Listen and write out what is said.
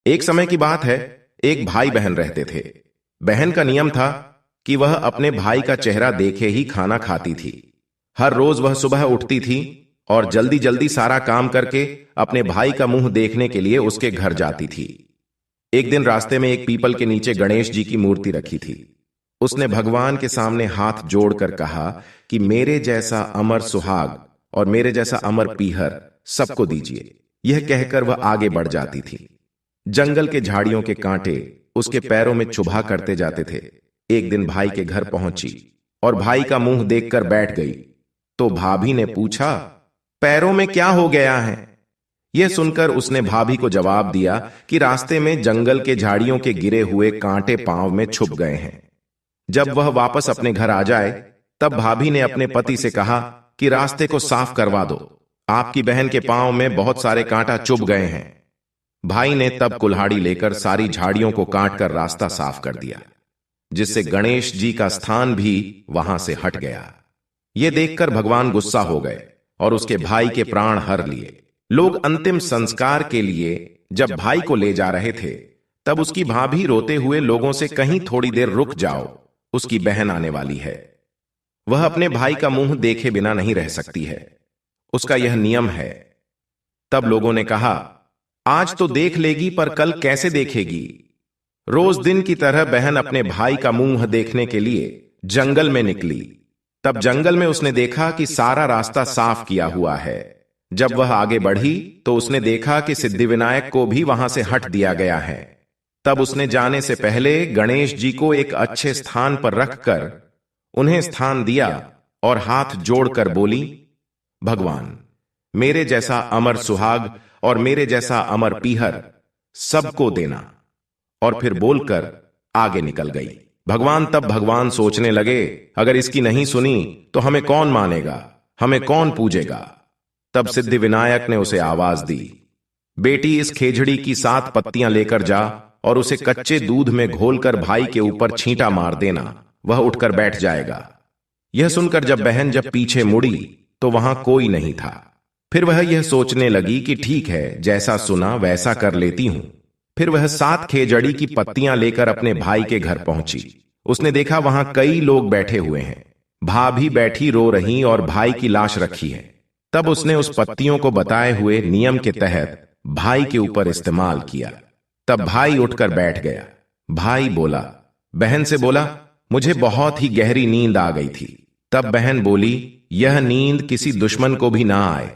एक समय की बात है, एक भाई बहन रहते थे। बहन का नियम था कि वह अपने भाई का चेहरा देखे ही खाना खाती थी। हर रोज वह सुबह उठती थी और जल्दी जल्दी सारा काम करके अपने भाई का मुंह देखने के लिए उसके घर जाती थी। एक दिन रास्ते में एक पीपल के नीचे गणेश जी की मूर्ति रखी थी। उसने भगवान के सामने हाथ जोड़कर कहा कि मेरे जैसा अमर सुहाग और मेरे जैसा अमर पीहर सबको दीजिए। यह कहकर वह आगे बढ़ जाती थी। जंगल के झाड़ियों के कांटे उसके पैरों में चुभा करते जाते थे। एक दिन भाई के घर पहुंची और भाई का मुंह देखकर बैठ गई। तो भाभी ने पूछा, पैरों में क्या हो गया है? यह सुनकर उसने भाभी को जवाब दिया कि रास्ते में जंगल के झाड़ियों के गिरे हुए कांटे पांव में छुप गए हैं। जब वह वापस अपने घर आ जाए तब भाभी ने अपने पति से कहा कि रास्ते को साफ करवा दो, आपकी बहन के पांव में बहुत सारे कांटा चुभ गए हैं। भाई ने तब कुल्हाड़ी लेकर सारी झाड़ियों को काटकर रास्ता साफ कर दिया, जिससे गणेश जी का स्थान भी वहां से हट गया। यह देखकर भगवान गुस्सा हो गए और उसके भाई के प्राण हर लिए। लोग अंतिम संस्कार के लिए जब भाई को ले जा रहे थे तब उसकी भाभी रोते हुए लोगों से, कहीं थोड़ी देर रुक जाओ, उसकी बहन आने वाली है। वह अपने भाई का मुंह देखे बिना नहीं रह सकती है, उसका यह नियम है। तब लोगों ने कहा, आज तो देख लेगी पर कल कैसे देखेगी? रोज दिन की तरह बहन अपने भाई का मुंह देखने के लिए जंगल में निकली। तब जंगल में उसने देखा कि सारा रास्ता साफ किया हुआ है। जब वह आगे बढ़ी तो उसने देखा कि सिद्धिविनायक को भी वहां से हट दिया गया है। तब उसने जाने से पहले गणेश जी को एक अच्छे स्थान पर रखकर उन्हें स्थान दिया और हाथ जोड़कर बोली, भगवान, मेरे जैसा अमर सुहाग और मेरे जैसा अमर पीहर सबको देना। और फिर बोलकर आगे निकल गई। भगवान सोचने लगे, अगर इसकी नहीं सुनी तो हमें कौन मानेगा, हमें कौन पूजेगा? तब सिद्धिविनायक ने उसे आवाज दी, बेटी, इस खेजड़ी की 7 पत्तियां लेकर जा और उसे कच्चे दूध में घोलकर भाई के ऊपर छींटा मार देना, वह उठकर बैठ जाएगा। यह सुनकर जब पीछे मुड़ी तो वहां कोई नहीं था। फिर वह यह सोचने लगी कि ठीक है, जैसा सुना वैसा कर लेती हूं। फिर वह 7 खेजड़ी की पत्तियां लेकर अपने भाई के घर पहुंची। उसने देखा वहां कई लोग बैठे हुए हैं। भाभी बैठी रो रही और भाई की लाश रखी है। तब उसने उस पत्तियों को बताए हुए नियम के तहत भाई के ऊपर इस्तेमाल किया। तब भाई उठकर बैठ गया। भाई बोला, बहन से बोला, मुझे बहुत ही गहरी नींद आ गई थी। तब बहन बोली, यह नींद किसी दुश्मन को भी ना आए।